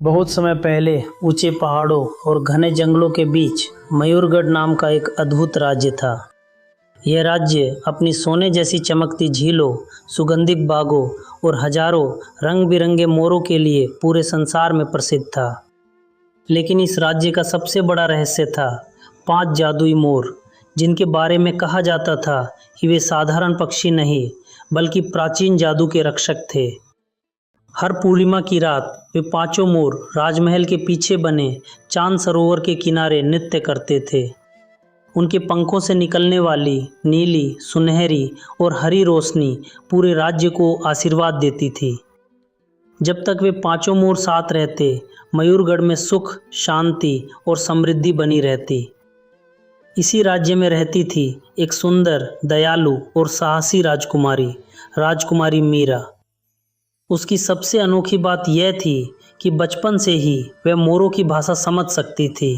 बहुत समय पहले ऊंचे पहाड़ों और घने जंगलों के बीच मयूरगढ़ नाम का एक अद्भुत राज्य था। यह राज्य अपनी सोने जैसी चमकती झीलों, सुगंधित बागों और हजारों रंग बिरंगे मोरों के लिए पूरे संसार में प्रसिद्ध था। लेकिन इस राज्य का सबसे बड़ा रहस्य था 5 जादुई मोर, जिनके बारे में कहा जाता था कि वे साधारण पक्षी नहीं बल्कि प्राचीन जादू के रक्षक थे। हर पूर्णिमा की रात वे पांचों मोर राजमहल के पीछे बने चांद सरोवर के किनारे नृत्य करते थे। उनके पंखों से निकलने वाली नीली, सुनहरी और हरी रोशनी पूरे राज्य को आशीर्वाद देती थी। जब तक वे पांचों मोर साथ रहते, मयूरगढ़ में सुख, शांति और समृद्धि बनी रहती। इसी राज्य में रहती थी एक सुंदर, दयालु और साहसी राजकुमारी, राजकुमारी मीरा। उसकी सबसे अनोखी बात यह थी कि बचपन से ही वह मोरों की भाषा समझ सकती थी।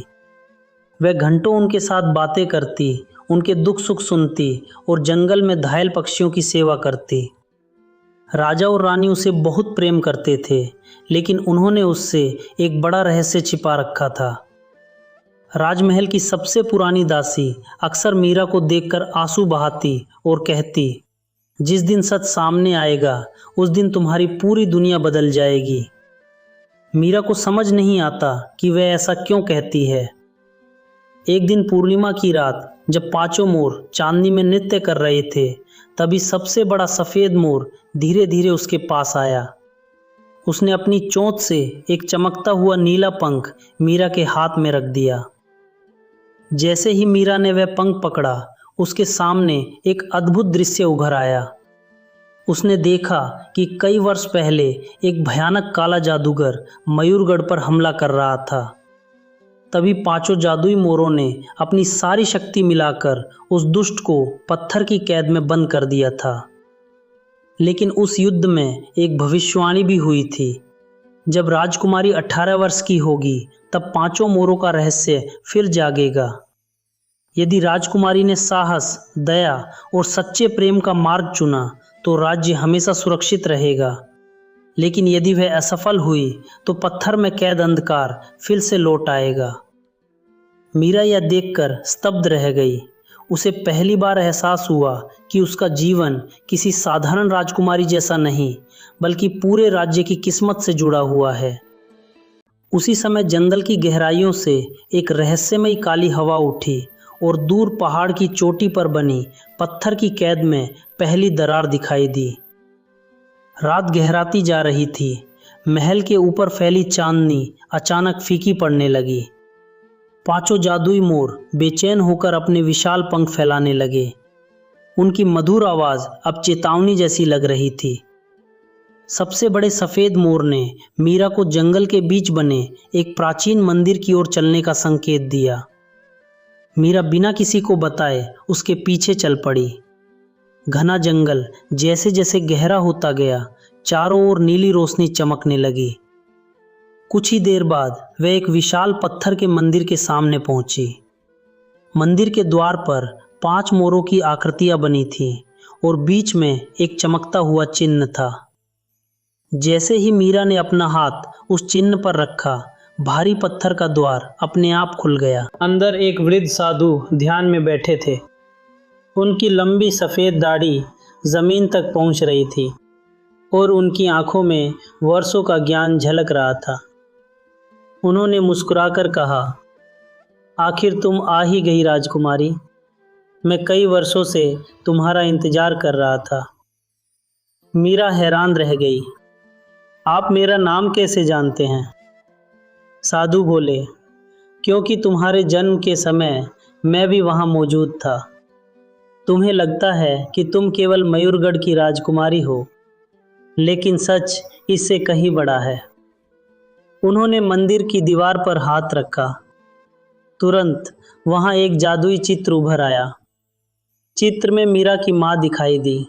वह घंटों उनके साथ बातें करती, उनके दुख सुख सुनती और जंगल में घायल पक्षियों की सेवा करती। राजा और रानी उसे बहुत प्रेम करते थे, लेकिन उन्होंने उससे एक बड़ा रहस्य छिपा रखा था। राजमहल की सबसे पुरानी दासी अक्सर मीरा को देखकर आंसू बहाती और कहती, जिस दिन सच सामने आएगा उस दिन तुम्हारी पूरी दुनिया बदल जाएगी। मीरा को समझ नहीं आता कि वह ऐसा क्यों कहती है। एक दिन पूर्णिमा की रात जब पांचों मोर चांदनी में नृत्य कर रहे थे, तभी सबसे बड़ा सफेद मोर धीरे धीरे उसके पास आया। उसने अपनी चोंच से एक चमकता हुआ नीला पंख मीरा के हाथ में रख दिया। जैसे ही मीरा ने वह पंख पकड़ा, उसके सामने एक अद्भुत दृश्य उभर आया। उसने देखा कि कई वर्ष पहले एक भयानक काला जादूगर मयूरगढ़ पर हमला कर रहा था। तभी पांचों जादुई मोरों ने अपनी सारी शक्ति मिलाकर उस दुष्ट को पत्थर की कैद में बंद कर दिया था। लेकिन उस युद्ध में एक भविष्यवाणी भी हुई थी। जब राजकुमारी 18 वर्ष की होगी, तब पांचों मोरों का रहस्य फिर जागेगा। यदि राजकुमारी ने साहस, दया और सच्चे प्रेम का मार्ग चुना तो राज्य हमेशा सुरक्षित रहेगा। लेकिन यदि वह असफल हुई तो पत्थर में कैद अंधकार फिर से लौट आएगा। मीरा यह देखकर स्तब्ध रह गई। उसे पहली बार एहसास हुआ कि उसका जीवन किसी साधारण राजकुमारी जैसा नहीं, बल्कि पूरे राज्य की किस्मत से जुड़ा हुआ है। उसी समय जंगल की गहराइयों से एक रहस्यमयी काली हवा उठी और दूर पहाड़ की चोटी पर बनी पत्थर की कैद में पहली दरार दिखाई दी। रात गहराती जा रही थी। महल के ऊपर फैली चांदनी अचानक फीकी पड़ने लगी। पांचों जादुई मोर बेचैन होकर अपने विशाल पंख फैलाने लगे। उनकी मधुर आवाज अब चेतावनी जैसी लग रही थी। सबसे बड़े सफेद मोर ने मीरा को जंगल के बीच बने एक प्राचीन मंदिर की ओर चलने का संकेत दिया। मीरा बिना किसी को बताए उसके पीछे चल पड़ी। घना जंगल जैसे जैसे गहरा होता गया, चारों ओर नीली रोशनी चमकने लगी। कुछ ही देर बाद वह एक विशाल पत्थर के मंदिर के सामने पहुंची। मंदिर के द्वार पर 5 मोरों की आकृतियां बनी थीं और बीच में एक चमकता हुआ चिन्ह था। जैसे ही मीरा ने अपना हाथ उस चिन्ह पर रखा, भारी पत्थर का द्वार अपने आप खुल गया। अंदर एक वृद्ध साधु ध्यान में बैठे थे। उनकी लंबी सफ़ेद दाढ़ी जमीन तक पहुंच रही थी और उनकी आंखों में वर्षों का ज्ञान झलक रहा था। उन्होंने मुस्कुराकर कहा, आखिर तुम आ ही गई राजकुमारी। मैं कई वर्षों से तुम्हारा इंतजार कर रहा था। मीरा हैरान रह गई। आप मेरा नाम कैसे जानते हैं? साधु बोले, क्योंकि तुम्हारे जन्म के समय मैं भी वहां मौजूद था। तुम्हें लगता है कि तुम केवल मयूरगढ़ की राजकुमारी हो, लेकिन सच इससे कहीं बड़ा है। उन्होंने मंदिर की दीवार पर हाथ रखा। तुरंत वहां एक जादुई चित्र उभर आया। चित्र में मीरा की माँ दिखाई दी।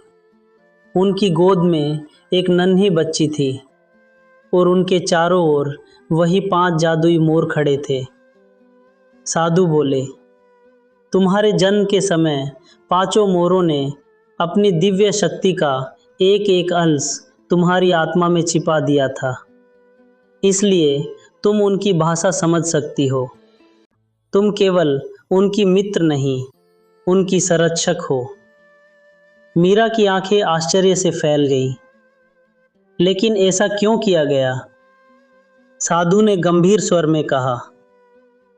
उनकी गोद में एक नन्ही बच्ची थी और उनके चारों ओर वही 5 जादुई मोर खड़े थे। साधु बोले, तुम्हारे जन्म के समय पांचों मोरों ने अपनी दिव्य शक्ति का एक एक अंश तुम्हारी आत्मा में छिपा दिया था। इसलिए तुम उनकी भाषा समझ सकती हो। तुम केवल उनकी मित्र नहीं, उनकी संरक्षक हो। मीरा की आंखें आश्चर्य से फैल गईं। लेकिन ऐसा क्यों किया गया? साधु ने गंभीर स्वर में कहा,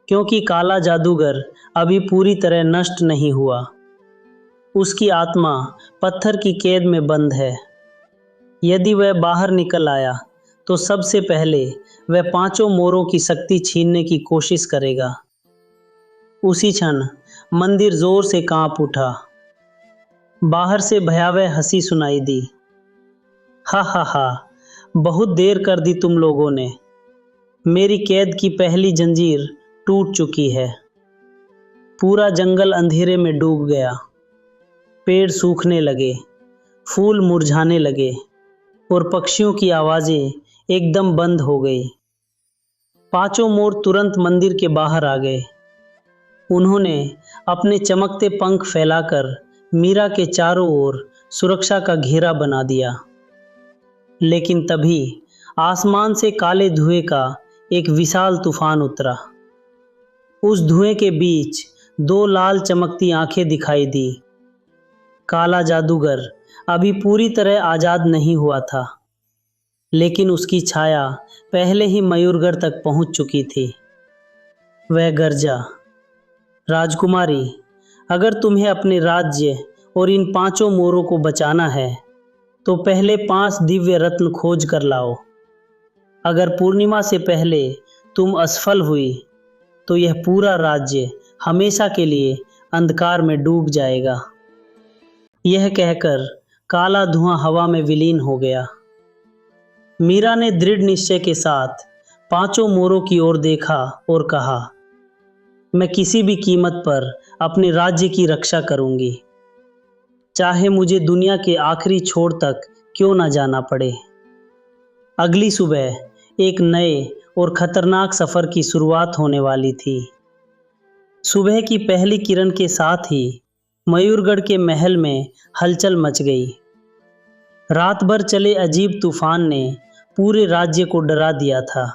क्योंकि काला जादूगर अभी पूरी तरह नष्ट नहीं हुआ। उसकी आत्मा पत्थर की कैद में बंद है। यदि वह बाहर निकल आया तो सबसे पहले वह पांचों मोरों की शक्ति छीनने की कोशिश करेगा। उसी क्षण मंदिर जोर से कांप उठा। बाहर से भयावह हंसी सुनाई दी। हा हा हा, बहुत देर कर दी तुम लोगों ने। मेरी कैद की पहली जंजीर टूट चुकी है। पूरा जंगल अंधेरे में डूब गया। पेड़ सूखने लगे, फूल मुरझाने लगे और पक्षियों की आवाजें एकदम बंद हो गई। पांचों मोर तुरंत मंदिर के बाहर आ गए। उन्होंने अपने चमकते पंख फैलाकर मीरा के चारों ओर सुरक्षा का घेरा बना दिया। लेकिन तभी आसमान से काले धुएं का एक विशाल तूफान उतरा। उस धुएं के बीच दो लाल चमकती आंखें दिखाई दी। काला जादूगर अभी पूरी तरह आजाद नहीं हुआ था, लेकिन उसकी छाया पहले ही मयूरगढ़ तक पहुंच चुकी थी। वह गर्जा, राजकुमारी, अगर तुम्हें अपने राज्य और इन पांचों मोरों को बचाना है तो पहले 5 दिव्य रत्न खोज कर लाओ। अगर पूर्णिमा से पहले तुम असफल हुई तो यह पूरा राज्य हमेशा के लिए अंधकार में डूब जाएगा। यह कहकर काला धुआं हवा में विलीन हो गया। मीरा ने दृढ़ निश्चय के साथ पांचों मोरों की ओर देखा और कहा, मैं किसी भी कीमत पर अपने राज्य की रक्षा करूंगी, चाहे मुझे दुनिया के आखिरी छोर तक क्यों ना जाना पड़े। अगली सुबह एक नए और खतरनाक सफर की शुरुआत होने वाली थी। सुबह की पहली किरण के साथ ही मयूरगढ़ के महल में हलचल मच गई। रात भर चले अजीब तूफान ने पूरे राज्य को डरा दिया था।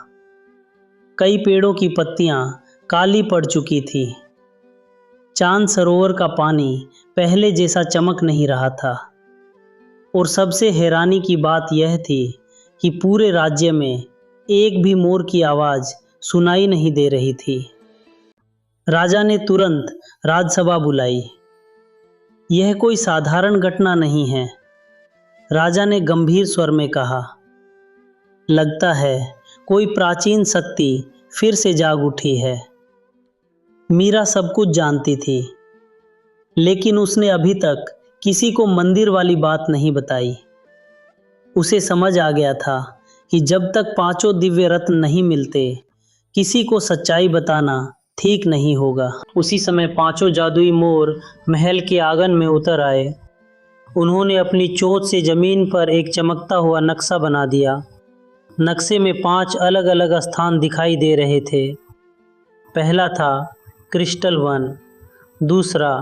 कई पेड़ों की पत्तियां काली पड़ चुकी थी। चांद सरोवर का पानी पहले जैसा चमक नहीं रहा था। और सबसे हैरानी की बात यह थी कि पूरे राज्य में एक भी मोर की आवाज सुनाई नहीं दे रही थी। राजा ने तुरंत राजसभा बुलाई। यह कोई साधारण घटना नहीं है, राजा ने गंभीर स्वर में कहा। लगता है कोई प्राचीन शक्ति फिर से जाग उठी है। मीरा सब कुछ जानती थी, लेकिन उसने अभी तक किसी को मंदिर वाली बात नहीं बताई। उसे समझ आ गया था कि जब तक पांचों दिव्य रत्न नहीं मिलते, किसी को सच्चाई बताना ठीक नहीं होगा। उसी समय पांचों जादुई मोर महल के आंगन में उतर आए। उन्होंने अपनी चोंच से जमीन पर एक चमकता हुआ नक्शा बना दिया। नक्शे में 5 अलग अलग स्थान दिखाई दे रहे थे। पहला था क्रिस्टल वन, दूसरा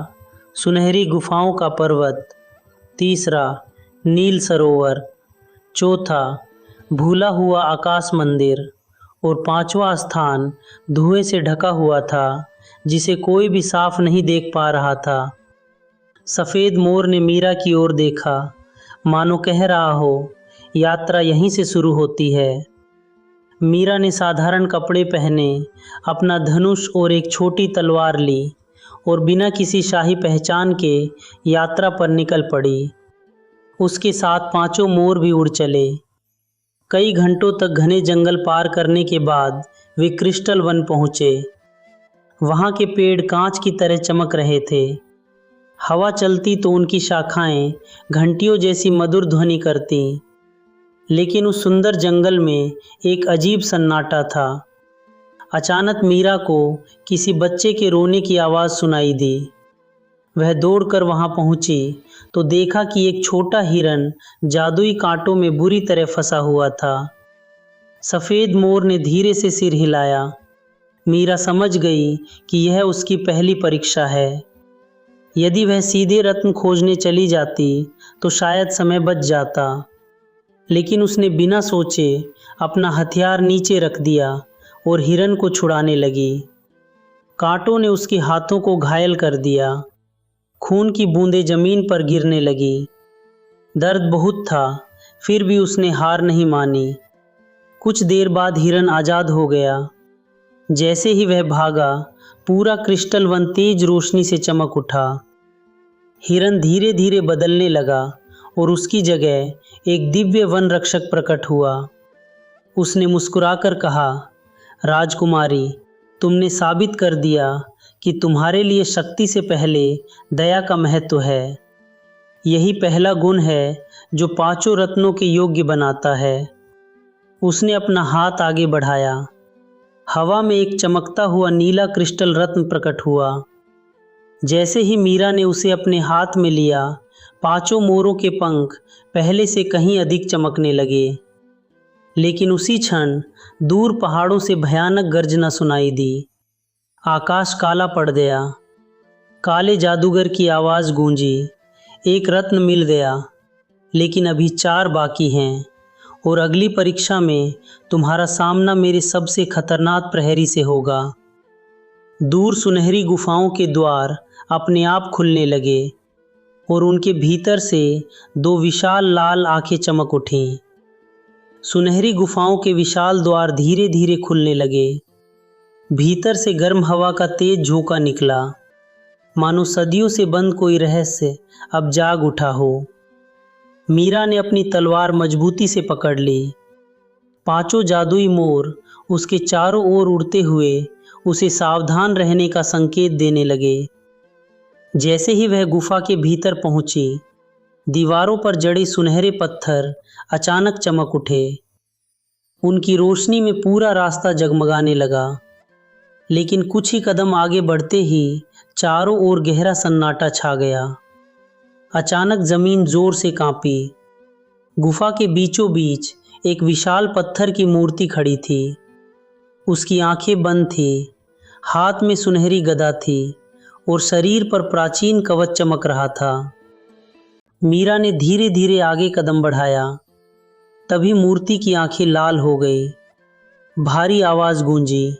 सुनहरी गुफाओं का पर्वत, तीसरा नील सरोवर, चौथा भूला हुआ आकाश मंदिर और 5वां स्थान धुएं से ढका हुआ था, जिसे कोई भी साफ नहीं देख पा रहा था। सफ़ेद मोर ने मीरा की ओर देखा, मानो कह रहा हो, यात्रा यहीं से शुरू होती है। मीरा ने साधारण कपड़े पहने, अपना धनुष और एक छोटी तलवार ली और बिना किसी शाही पहचान के यात्रा पर निकल पड़ी। उसके साथ पांचों मोर भी उड़ चले। कई घंटों तक घने जंगल पार करने के बाद वे क्रिस्टल वन पहुँचे। वहाँ के पेड़ कांच की तरह चमक रहे थे। हवा चलती तो उनकी शाखाएं घंटियों जैसी मधुर ध्वनि करती। लेकिन उस सुंदर जंगल में एक अजीब सन्नाटा था। अचानक मीरा को किसी बच्चे के रोने की आवाज़ सुनाई दी। वह दौड़कर वहां पहुंची तो देखा कि एक छोटा हिरन जादुई कांटों में बुरी तरह फंसा हुआ था। सफ़ेद मोर ने धीरे से सिर हिलाया। मीरा समझ गई कि यह उसकी पहली परीक्षा है। यदि वह सीधे रत्न खोजने चली जाती तो शायद समय बच जाता, लेकिन उसने बिना सोचे अपना हथियार नीचे रख दिया और हिरन को छुड़ाने लगी। कांटों ने उसके हाथों को घायल कर दिया। खून की बूंदें जमीन पर गिरने लगी। दर्द बहुत था, फिर भी उसने हार नहीं मानी। कुछ देर बाद हिरन आज़ाद हो गया। जैसे ही वह भागा, पूरा क्रिस्टल वन तेज रोशनी से चमक उठा। हिरन धीरे धीरे बदलने लगा और उसकी जगह एक दिव्य वन रक्षक प्रकट हुआ। उसने मुस्कुराकर कहा, राजकुमारी, तुमने साबित कर दिया कि तुम्हारे लिए शक्ति से पहले दया का महत्व है। यही पहला गुण है जो पांचों रत्नों के योग्य बनाता है। उसने अपना हाथ आगे बढ़ाया। हवा में एक चमकता हुआ नीला क्रिस्टल रत्न प्रकट हुआ। जैसे ही मीरा ने उसे अपने हाथ में लिया, पांचों मोरों के पंख पहले से कहीं अधिक चमकने लगे। लेकिन उसी क्षण दूर पहाड़ों से भयानक गर्जना सुनाई दी। आकाश काला पड़ गया। काले जादूगर की आवाज़ गूंजी, एक रत्न मिल गया, लेकिन अभी 4 बाकी हैं और अगली परीक्षा में तुम्हारा सामना मेरे सबसे खतरनाक प्रहरी से होगा। दूर सुनहरी गुफाओं के द्वार अपने आप खुलने लगे और उनके भीतर से 2 विशाल लाल आंखें चमक उठीं। सुनहरी गुफाओं के विशाल द्वार धीरे धीरे खुलने लगे। भीतर से गर्म हवा का तेज झोंका निकला, मानो सदियों से बंद कोई रहस्य अब जाग उठा हो। मीरा ने अपनी तलवार मजबूती से पकड़ ली। पांचों जादुई मोर उसके चारों ओर उड़ते हुए उसे सावधान रहने का संकेत देने लगे। जैसे ही वह गुफा के भीतर पहुंची, दीवारों पर जड़े सुनहरे पत्थर अचानक चमक उठे। उनकी रोशनी में पूरा रास्ता जगमगाने लगा। लेकिन कुछ ही कदम आगे बढ़ते ही चारों ओर गहरा सन्नाटा छा गया। अचानक जमीन जोर से कांपी। गुफा के बीचों बीच एक विशाल पत्थर की मूर्ति खड़ी थी। उसकी आंखें बंद थी, हाथ में सुनहरी गदा थी और शरीर पर प्राचीन कवच चमक रहा था। मीरा ने धीरे धीरे आगे कदम बढ़ाया। तभी मूर्ति की आंखें लाल हो गई। भारी आवाज गूंजी,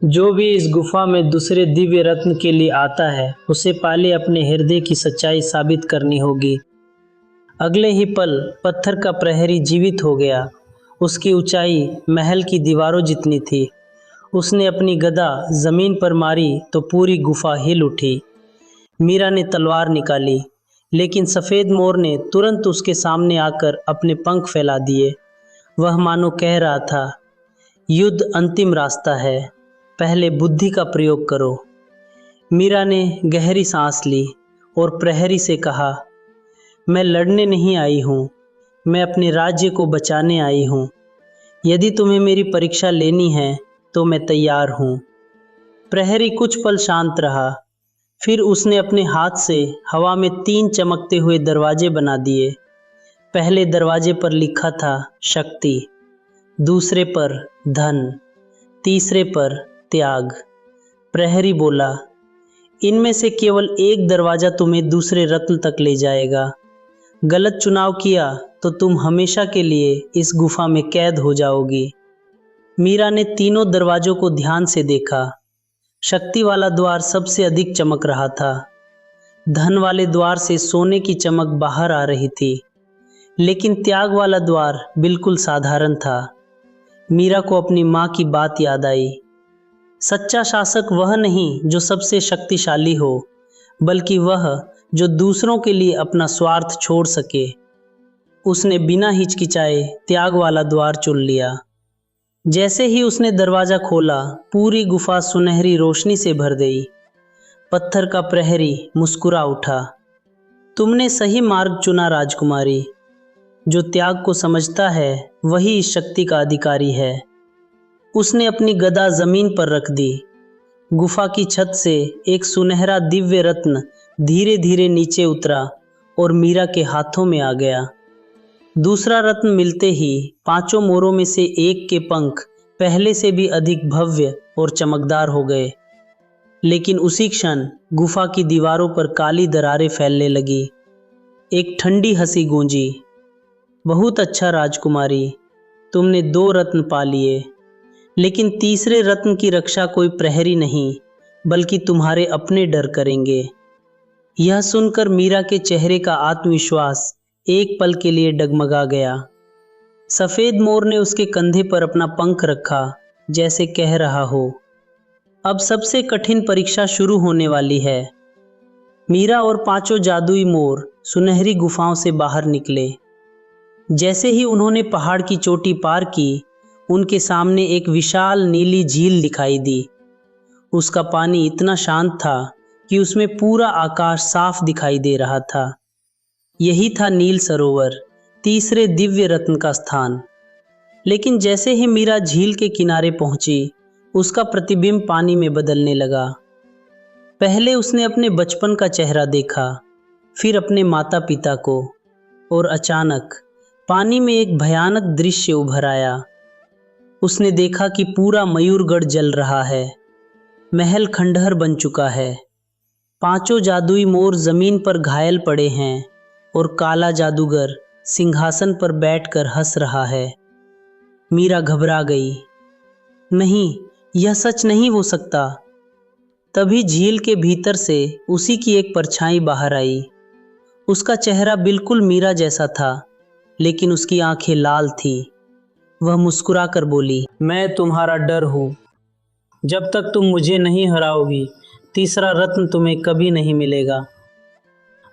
जो भी इस गुफा में दूसरे दिव्य रत्न के लिए आता है, उसे पहले अपने हृदय की सच्चाई साबित करनी होगी। अगले ही पल पत्थर का प्रहरी जीवित हो गया। उसकी ऊंचाई महल की दीवारों जितनी थी। उसने अपनी गदा जमीन पर मारी तो पूरी गुफा हिल उठी। मीरा ने तलवार निकाली, लेकिन सफ़ेद मोर ने तुरंत उसके सामने आकर अपने पंख फैला दिए। वह मानो कह रहा था, युद्ध अंतिम रास्ता है, पहले बुद्धि का प्रयोग करो। मीरा ने गहरी सांस ली और प्रहरी से कहा, मैं लड़ने नहीं आई हूँ, मैं अपने राज्य को बचाने आई हूँ। यदि तुम्हें मेरी परीक्षा लेनी है तो मैं तैयार हूँ। प्रहरी कुछ पल शांत रहा, फिर उसने अपने हाथ से हवा में 3 चमकते हुए दरवाजे बना दिए। पहले दरवाजे पर लिखा था शक्ति, दूसरे पर धन, तीसरे पर त्याग। प्रहरी बोला, इनमें से केवल एक दरवाजा तुम्हें दूसरे रत्न तक ले जाएगा। गलत चुनाव किया तो तुम हमेशा के लिए इस गुफा में कैद हो जाओगी। मीरा ने तीनों दरवाजों को ध्यान से देखा। शक्ति वाला द्वार सबसे अधिक चमक रहा था। धन वाले द्वार से सोने की चमक बाहर आ रही थी, लेकिन त्याग वाला द्वार बिल्कुल साधारण था। मीरा को अपनी माँ की बात याद आई, सच्चा शासक वह नहीं जो सबसे शक्तिशाली हो, बल्कि वह जो दूसरों के लिए अपना स्वार्थ छोड़ सके। उसने बिना हिचकिचाए त्याग वाला द्वार चुन लिया। जैसे ही उसने दरवाज़ा खोला, पूरी गुफा सुनहरी रोशनी से भर गई। पत्थर का प्रहरी मुस्कुरा उठा, तुमने सही मार्ग चुना राजकुमारी। जो त्याग को समझता है वही इस शक्ति का अधिकारी है। उसने अपनी गदा जमीन पर रख दी। गुफा की छत से एक सुनहरा दिव्य रत्न धीरे धीरे नीचे उतरा और मीरा के हाथों में आ गया। दूसरा रत्न मिलते ही पांचों मोरों में से एक के पंख पहले से भी अधिक भव्य और चमकदार हो गए। लेकिन उसी क्षण गुफा की दीवारों पर काली दरारें फैलने लगी। एक ठंडी हंसी गूंजी, बहुत अच्छा राजकुमारी, तुमने 2 रत्न पा लिए। लेकिन तीसरे रत्न की रक्षा कोई प्रहरी नहीं बल्कि तुम्हारे अपने डर करेंगे। यह सुनकर मीरा के चेहरे का आत्मविश्वास एक पल के लिए डगमगा गया। सफेद मोर ने उसके कंधे पर अपना पंख रखा, जैसे कह रहा हो, अब सबसे कठिन परीक्षा शुरू होने वाली है। मीरा और पांचों जादुई मोर सुनहरी गुफाओं से बाहर निकले। जैसे ही उन्होंने पहाड़ की चोटी पार की, उनके सामने एक विशाल नीली झील दिखाई दी। उसका पानी इतना शांत था कि उसमें पूरा आकाश साफ दिखाई दे रहा था। यही था नील सरोवर, तीसरे दिव्य रत्न का स्थान। लेकिन जैसे ही मीरा झील के किनारे पहुंची, उसका प्रतिबिंब पानी में बदलने लगा। पहले उसने अपने बचपन का चेहरा देखा, फिर अपने माता पिता को, और अचानक पानी में एक भयानक दृश्य उभर आया। उसने देखा कि पूरा मयूरगढ़ जल रहा है, महल खंडहर बन चुका है, पांचों जादुई मोर जमीन पर घायल पड़े हैं और काला जादूगर सिंहासन पर बैठकर हंस रहा है। मीरा घबरा गई। नहीं, यह सच नहीं हो सकता। तभी झील के भीतर से उसी की एक परछाई बाहर आई। उसका चेहरा बिल्कुल मीरा जैसा था, लेकिन उसकी आंखें लाल थी। वह मुस्कुराकर बोली, मैं तुम्हारा डर हूँ। जब तक तुम मुझे नहीं हराओगी, तीसरा रत्न तुम्हें कभी नहीं मिलेगा।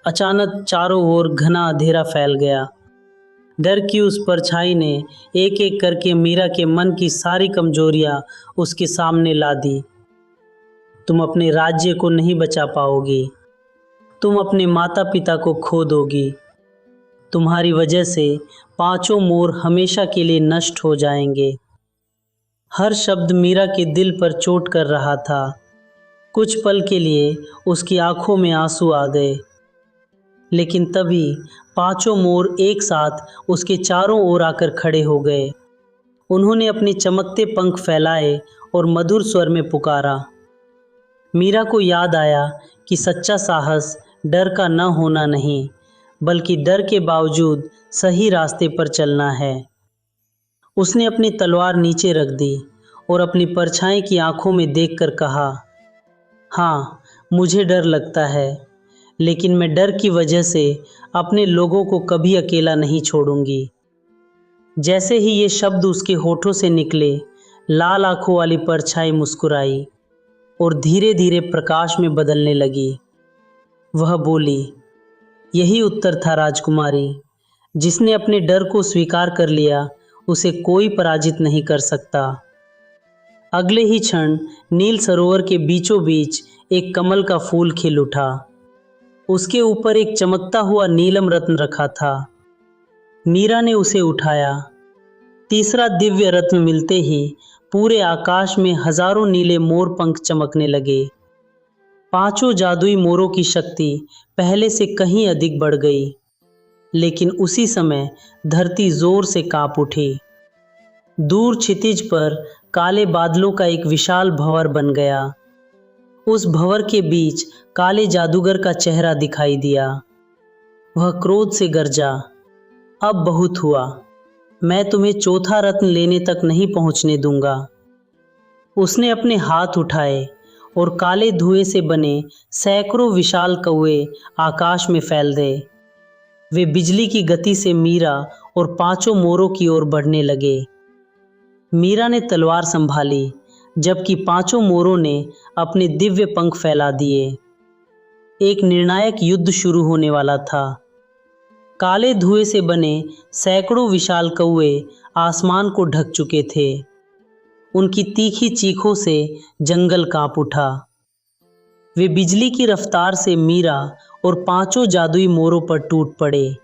अचानक चारों ओर घना अंधेरा फैल गया। डर की उस परछाई ने एक एक करके मीरा के मन की सारी कमजोरियां उसके सामने ला दी। तुम अपने राज्य को नहीं बचा पाओगी। तुम अपने माता पिता को खो दोगी। तुम्हारी वजह से पांचों मोर हमेशा के लिए नष्ट हो जाएंगे। हर शब्द मीरा के दिल पर चोट कर रहा था। कुछ पल के लिए उसकी आंखों में आंसू आ गए, लेकिन तभी पांचों मोर एक साथ उसके चारों ओर आकर खड़े हो गए। उन्होंने अपने चमकते पंख फैलाए और मधुर स्वर में पुकारा। मीरा को याद आया कि सच्चा साहस डर का न होना नहीं, बल्कि डर के बावजूद सही रास्ते पर चलना है। उसने अपनी तलवार नीचे रख दी और अपनी परछाई की आंखों में देखकर कहा, हाँ, मुझे डर लगता है, लेकिन मैं डर की वजह से अपने लोगों को कभी अकेला नहीं छोड़ूंगी। जैसे ही ये शब्द उसके होठों से निकले, लाल आंखों वाली परछाई मुस्कुराई और धीरे धीरे प्रकाश में बदलने लगी। वह बोली, यही उत्तर था राजकुमारी। जिसने अपने डर को स्वीकार कर लिया, उसे कोई पराजित नहीं कर सकता। अगले ही क्षण नील सरोवर के बीचों बीच एक कमल का फूल खिल उठा। उसके ऊपर एक चमकता हुआ नीलम रत्न रखा था। मीरा ने उसे उठाया। तीसरा दिव्य रत्न मिलते ही पूरे आकाश में हजारों नीले मोर पंख चमकने लगे। पांचों जादुई मोरों की शक्ति पहले से कहीं अधिक बढ़ गई। लेकिन उसी समय धरती जोर से कांप उठी। दूर क्षितिज पर काले बादलों का एक विशाल भंवर बन गया। उस भंवर के बीच काले जादूगर का चेहरा दिखाई दिया। वह क्रोध से गरजा, अब बहुत हुआ। मैं तुम्हें चौथा रत्न लेने तक नहीं पहुंचने दूंगा। उसने अपने हाथ उठाए और काले धुएं से बने सैकड़ों विशाल कौवे आकाश में फैल गए। वे बिजली की गति से मीरा और पांचों मोरों की ओर बढ़ने लगे। मीरा ने तलवार संभाली, जबकि पांचों मोरों ने अपने दिव्य पंख फैला दिए। एक निर्णायक युद्ध शुरू होने वाला था। काले धुएं से बने सैकड़ों विशाल कौवे आसमान को ढक चुके थे। उनकी तीखी चीखों से जंगल कांप उठा। वे बिजली की रफ्तार से मीरा और पांचों जादुई मोरों पर टूट पड़े।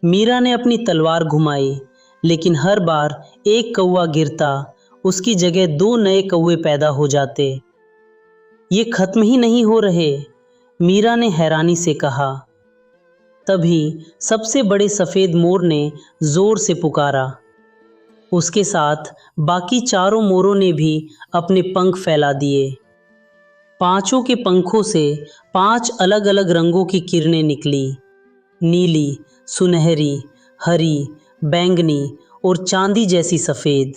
मीरा ने अपनी तलवार घुमाई, लेकिन हर बार एक कौवा गिरता, उसकी जगह दो नए कौवे पैदा हो जाते। ये खत्म ही नहीं हो रहे, मीरा ने हैरानी से कहा। तभी सबसे बड़े सफेद मोर ने जोर से पुकारा। उसके साथ बाकी चारों मोरों ने भी अपने पंख फैला दिए। पांचों के पंखों से 5 अलग अलग रंगों की किरणें निकली, नीली, सुनहरी, हरी, बैंगनी और चांदी जैसी सफेद।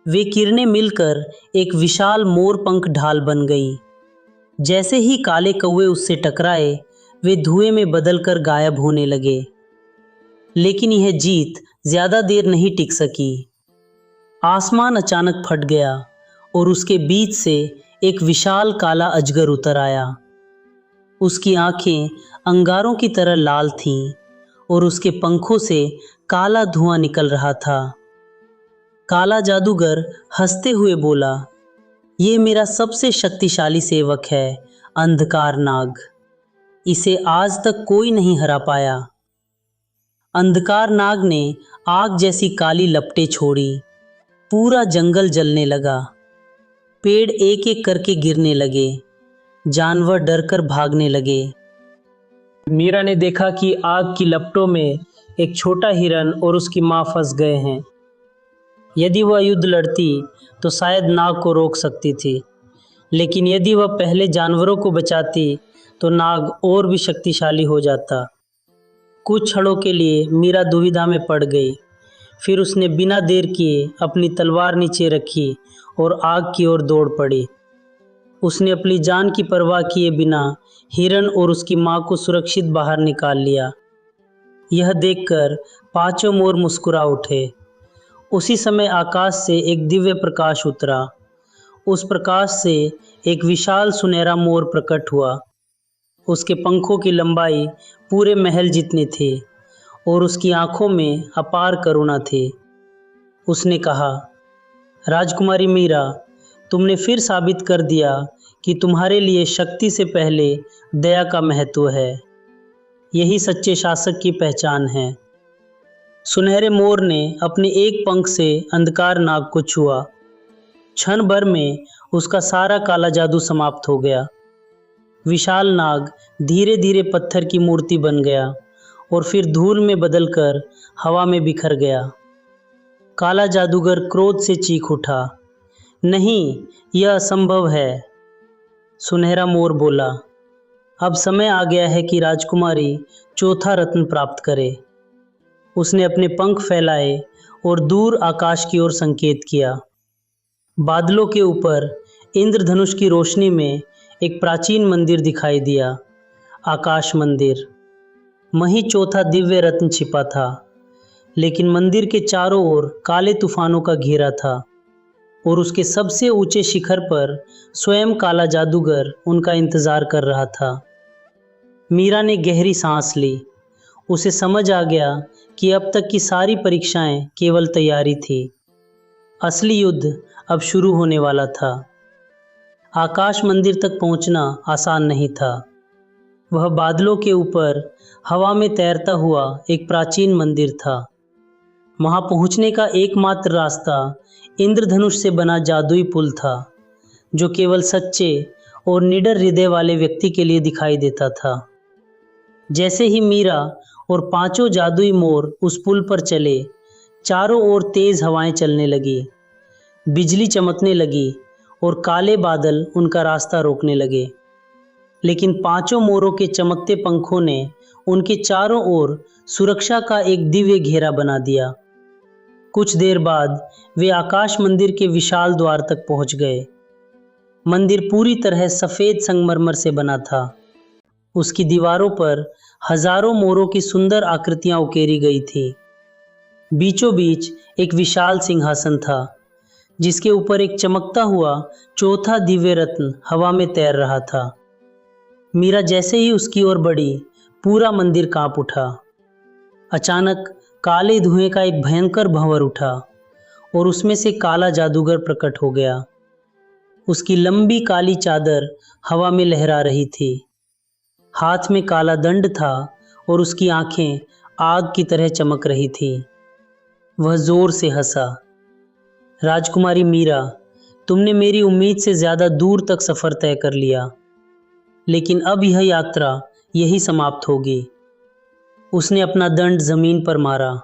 वे किरणें मिलकर एक विशाल मोरपंख ढाल बन गई। जैसे ही काले कौवे उससे टकराए, वे धुएं में बदलकर गायब होने लगे। लेकिन यह जीत ज्यादा देर नहीं टिक सकी। आसमान अचानक फट गया और उसके बीच से एक विशाल काला अजगर उतर आया। उसकी आंखें अंगारों की तरह लाल थीं और उसके पंखों से काला धुआं निकल रहा था। काला जादूगर हंसते हुए बोला, "यह मेरा सबसे शक्तिशाली सेवक है, अंधकार नाग। इसे आज तक कोई नहीं हरा पाया।" अंधकार नाग ने आग जैसी काली लपटें छोड़ी। पूरा जंगल जलने लगा। पेड़ एक एक करके गिरने लगे। जानवर डरकर भागने लगे। मीरा ने देखा कि आग की लपटों में एक छोटा हिरन और उसकी मां फंस गए हैं। यदि वह युद्ध लड़ती तो शायद नाग को रोक सकती थी, लेकिन यदि वह पहले जानवरों को बचाती तो नाग और भी शक्तिशाली हो जाता। कुछ क्षणों के लिए मीरा दुविधा में पड़ गई। फिर उसने बिना देर किए अपनी तलवार नीचे रखी और आग की ओर दौड़ पड़ी। उसने अपनी जान की परवाह किए बिना हिरन और उसकी मां को सुरक्षित बाहर निकाल लिया। यह देखकर पांचों मोर मुस्कुरा उठे। उसी समय आकाश से एक दिव्य प्रकाश उतरा। उस प्रकाश से एक विशाल सुनहरा मोर प्रकट हुआ। उसके पंखों की लंबाई पूरे महल जितनी थी और उसकी आंखों में अपार करुणा थी। उसने कहा, "राजकुमारी मीरा, तुमने फिर साबित कर दिया कि तुम्हारे लिए शक्ति से पहले दया का महत्व है। यही सच्चे शासक की पहचान है।" सुनहरे मोर ने अपने एक पंख से अंधकार नाग को छुआ। क्षण भर में उसका सारा काला जादू समाप्त हो गया। विशाल नाग धीरे धीरे पत्थर की मूर्ति बन गया और फिर धूल में बदलकर हवा में बिखर गया। काला जादूगर क्रोध से चीख उठा, "नहीं, यह असंभव है।" सुनहरा मोर बोला, "अब समय आ गया है कि राजकुमारी चौथा रत्न प्राप्त करे।" उसने अपने पंख फैलाए और दूर आकाश की ओर संकेत किया। बादलों के ऊपर इंद्रधनुष की रोशनी में एक प्राचीन मंदिर दिखाई दिया, आकाश मंदिर। वहीं चौथा दिव्य रत्न छिपा था, लेकिन मंदिर के चारों ओर काले तूफानों का घेरा था और उसके सबसे ऊंचे शिखर पर स्वयं काला जादूगर उनका इंतजार कर रहा था। मीरा ने गहरी सांस ली। उसे समझ आ गया कि अब तक की सारी परीक्षाएं केवल तैयारी थी। असली युद्ध अब शुरू होने वाला था। आकाश मंदिर तक पहुंचना आसान नहीं था। वह बादलों के ऊपर हवा में तैरता हुआ एक प्राचीन मंदिर था। वहां पहुंचने का एकमात्र रास्ता इंद्रधनुष से बना जादुई पुल था, जो केवल सच्चे और निडर हृदय वाले व्यक्ति के लिए दिखाई देता था। जैसे ही मीरा और पांचों जादुई मोर उस पुल पर चले, चारों ओर तेज हवाएं चलने लगी, बिजली चमकने लगी और काले बादल उनका रास्ता रोकने लगे। लेकिन पांचों मोरों के चमकते पंखों ने उनके चारों ओर सुरक्षा का एक दिव्य घेरा बना दिया। कुछ देर बाद वे आकाश मंदिर के विशाल द्वार तक पहुंच गए। मंदिर पूरी तरह सफेद संगमरमर से बना था। उसकी दीवारों पर हजारों मोरों की सुंदर आकृतियां उकेरी गई थी। बीचों बीच एक विशाल सिंहासन था, जिसके ऊपर एक चमकता हुआ चौथा दिव्य रत्न हवा में तैर रहा था। मीरा जैसे ही उसकी ओर बढ़ी, पूरा मंदिर कांप उठा। अचानक काले धुएं का एक भयंकर भंवर उठा और उसमें से काला जादूगर प्रकट हो गया। उसकी लंबी काली चादर हवा में लहरा रही थी। हाथ में काला दंड था और उसकी आंखें आग की तरह चमक रही थी। वह जोर से हंसा, "राजकुमारी मीरा, तुमने मेरी उम्मीद से ज्यादा दूर तक सफर तय कर लिया, लेकिन अब यह यात्रा यही समाप्त होगी।" उसने अपना दंड जमीन पर मारा।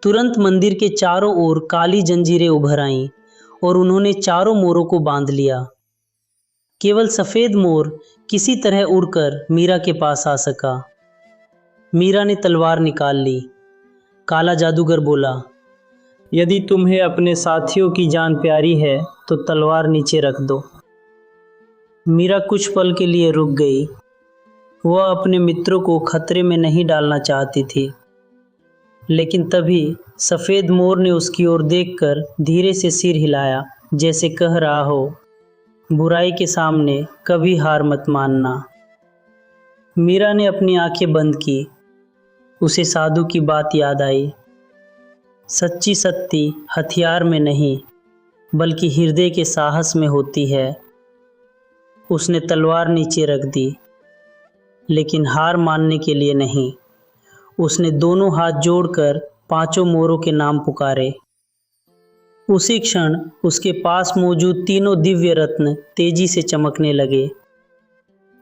तुरंत मंदिर के चारों ओर काली जंजीरें उभर आईं और उन्होंने चारों मोरों को बांध लिया। केवल सफेद मोर किसी तरह उड़कर मीरा के पास आ सका। मीरा ने तलवार निकाल ली। काला जादूगर बोला, यदि तुम्हें अपने साथियों की जान प्यारी है तो तलवार नीचे रख दो। मीरा कुछ पल के लिए रुक गई। वह अपने मित्रों को खतरे में नहीं डालना चाहती थी, लेकिन तभी सफ़ेद मोर ने उसकी ओर देखकर धीरे से सिर हिलाया, जैसे कह रहा हो, बुराई के सामने कभी हार मत मानना। मीरा ने अपनी आंखें बंद की। उसे साधु की बात याद आई। सच्ची शक्ति हथियार में नहीं, बल्कि हृदय के साहस में होती है। उसने तलवार नीचे रख दी, लेकिन हार मानने के लिए नहीं। उसने दोनों हाथ जोड़कर 5 मोरों के नाम पुकारे। उसी क्षण उसके पास मौजूद 3 दिव्य रत्न तेजी से चमकने लगे।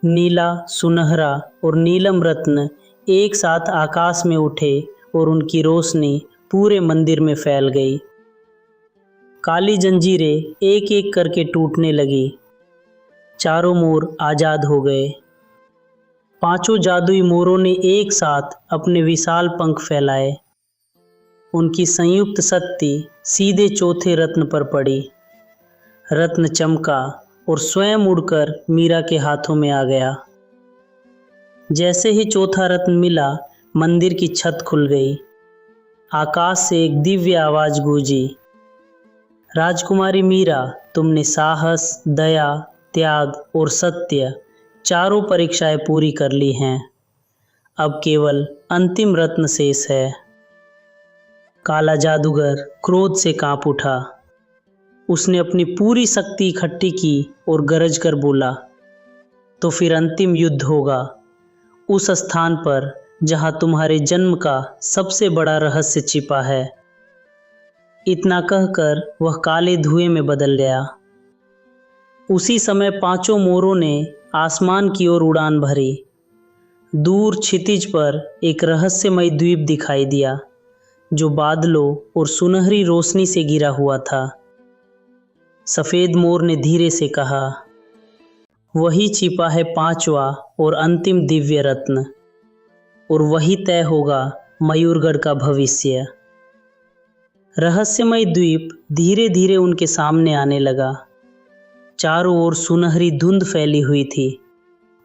नीला, सुनहरा और नीलम रत्न एक साथ आकाश में उठे और उनकी रोशनी पूरे मंदिर में फैल गई। काली जंजीरें एक एक करके टूटने लगी। चारों मोर आज़ाद हो गए। 5 जादुई मोरों ने एक साथ अपने विशाल पंख फैलाए। उनकी संयुक्त शक्ति सीधे चौथे रत्न पर पड़ी। रत्न चमका और स्वयं उड़कर मीरा के हाथों में आ गया। जैसे ही चौथा रत्न मिला, मंदिर की छत खुल गई। आकाश से एक दिव्य आवाज़ गूंजी, राजकुमारी मीरा, तुमने साहस, दया, त्याग और सत्य चारों परीक्षाएं पूरी कर ली हैं। अब केवल अंतिम रत्न शेष है। काला जादूगर क्रोध से कांप उठा। उसने अपनी पूरी शक्ति इकट्ठी की और गरज कर बोला, तो फिर अंतिम युद्ध होगा, उस स्थान पर जहां तुम्हारे जन्म का सबसे बड़ा रहस्य छिपा है। इतना कहकर वह काले धुएं में बदल गया। उसी समय 5 मोरों ने आसमान की ओर उड़ान भरी। दूर क्षितिज पर एक रहस्यमय द्वीप दिखाई दिया, जो बादलों और सुनहरी रोशनी से घिरा हुआ था। सफ़ेद मोर ने धीरे से कहा, वही छिपा है 5वां और अंतिम दिव्य रत्न, और वही तय होगा मयूरगढ़ का भविष्य। रहस्यमय द्वीप धीरे धीरे उनके सामने आने लगा। चारों ओर सुनहरी धुंध फैली हुई थी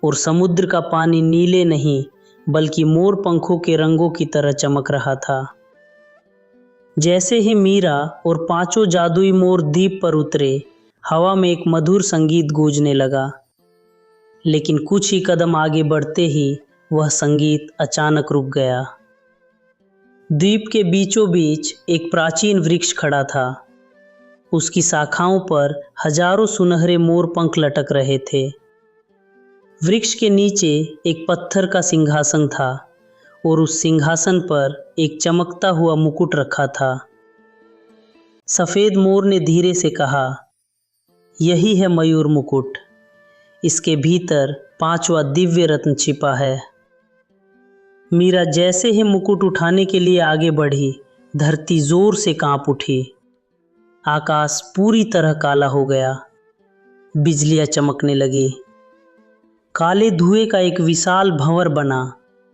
और समुद्र का पानी नीले नहीं, बल्कि मोर पंखों के रंगों की तरह चमक रहा था। जैसे ही मीरा और 5 जादुई मोर द्वीप पर उतरे, हवा में एक मधुर संगीत गूंजने लगा। लेकिन कुछ ही कदम आगे बढ़ते ही वह संगीत अचानक रुक गया। द्वीप के बीचों बीच एक प्राचीन वृक्ष खड़ा था। उसकी शाखाओं पर हजारों सुनहरे मोर पंख लटक रहे थे। वृक्ष के नीचे एक पत्थर का सिंहासन था और उस सिंहासन पर एक चमकता हुआ मुकुट रखा था। सफ़ेद मोर ने धीरे से कहा, यही है मयूर मुकुट। इसके भीतर 5वां दिव्य रत्न छिपा है। मीरा जैसे ही मुकुट उठाने के लिए आगे बढ़ी, धरती जोर से कांप उठी। आकाश पूरी तरह काला हो गया। बिजलियां चमकने लगी। काले धुएं का एक विशाल भंवर बना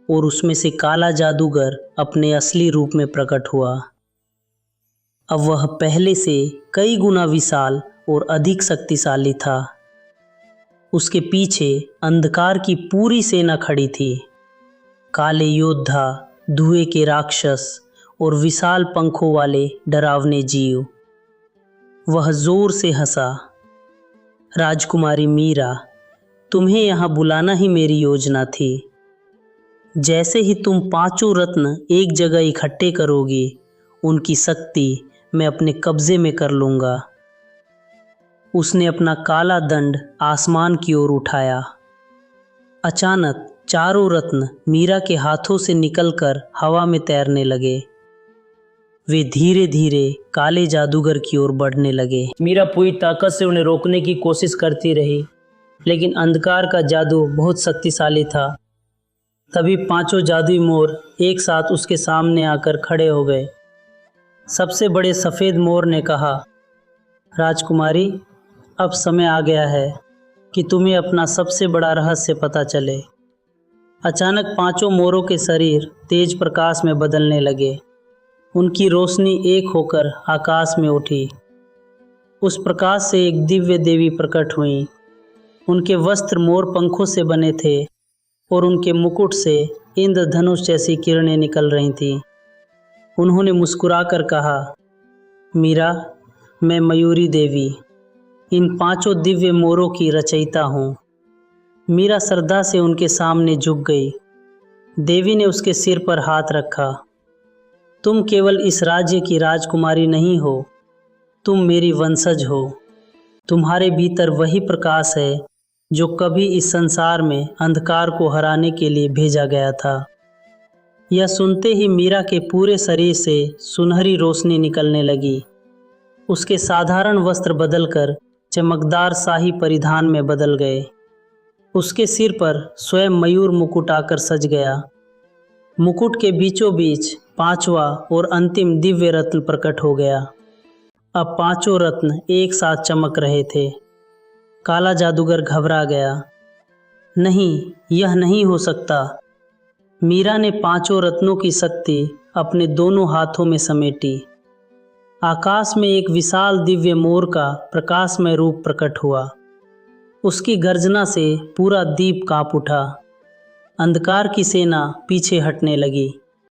और उसमें से काला जादूगर अपने असली रूप में प्रकट हुआ। अब वह पहले से कई गुना विशाल और अधिक शक्तिशाली था। उसके पीछे अंधकार की पूरी सेना खड़ी थी। काले योद्धा, धुएं के राक्षस और विशाल पंखों वाले डरावने जीव। वह जोर से हंसा, राजकुमारी मीरा, तुम्हें यहाँ बुलाना ही मेरी योजना थी। जैसे ही तुम 5 रत्न एक जगह इकट्ठे करोगी, उनकी शक्ति मैं अपने कब्जे में कर लूँगा। उसने अपना काला दंड आसमान की ओर उठाया। अचानक चारों रत्न मीरा के हाथों से निकलकर हवा में तैरने लगे। वे धीरे धीरे काले जादूगर की ओर बढ़ने लगे। मीरा पूरी ताकत से उन्हें रोकने की कोशिश करती रही, लेकिन अंधकार का जादू बहुत शक्तिशाली था। तभी 5 जादुई मोर एक साथ उसके सामने आकर खड़े हो गए। सबसे बड़े सफ़ेद मोर ने कहा, राजकुमारी, अब समय आ गया है कि तुम्हें अपना सबसे बड़ा रहस्य पता चले। अचानक 5 मोरों के शरीर तेज प्रकाश में बदलने लगे। उनकी रोशनी एक होकर आकाश में उठी। उस प्रकाश से एक दिव्य देवी प्रकट हुई। उनके वस्त्र मोर पंखों से बने थे और उनके मुकुट से इंद्रधनुष जैसी किरणें निकल रही थीं। उन्होंने मुस्कुराकर कहा, मीरा, मैं मयूरी देवी, इन 5 दिव्य मोरों की रचयिता हूँ। मीरा श्रद्धा से उनके सामने झुक गई। देवी ने उसके सिर पर हाथ रखा। तुम केवल इस राज्य की राजकुमारी नहीं हो, तुम मेरी वंशज हो। तुम्हारे भीतर वही प्रकाश है जो कभी इस संसार में अंधकार को हराने के लिए भेजा गया था। यह सुनते ही मीरा के पूरे शरीर से सुनहरी रोशनी निकलने लगी। उसके साधारण वस्त्र बदलकर चमकदार शाही परिधान में बदल गए। उसके सिर पर स्वयं मयूर मुकुट आकर सज गया। मुकुट के बीचों बीच 5वां और अंतिम दिव्य रत्न प्रकट हो गया। अब 5 रत्न एक साथ चमक रहे थे। काला जादूगर घबरा गया। नहीं, यह नहीं हो सकता। मीरा ने 5 रत्नों की शक्ति अपने दोनों हाथों में समेटी। आकाश में एक विशाल दिव्य मोर का प्रकाशमय रूप प्रकट हुआ। उसकी गर्जना से पूरा द्वीप कांप उठा। अंधकार की सेना पीछे हटने लगी।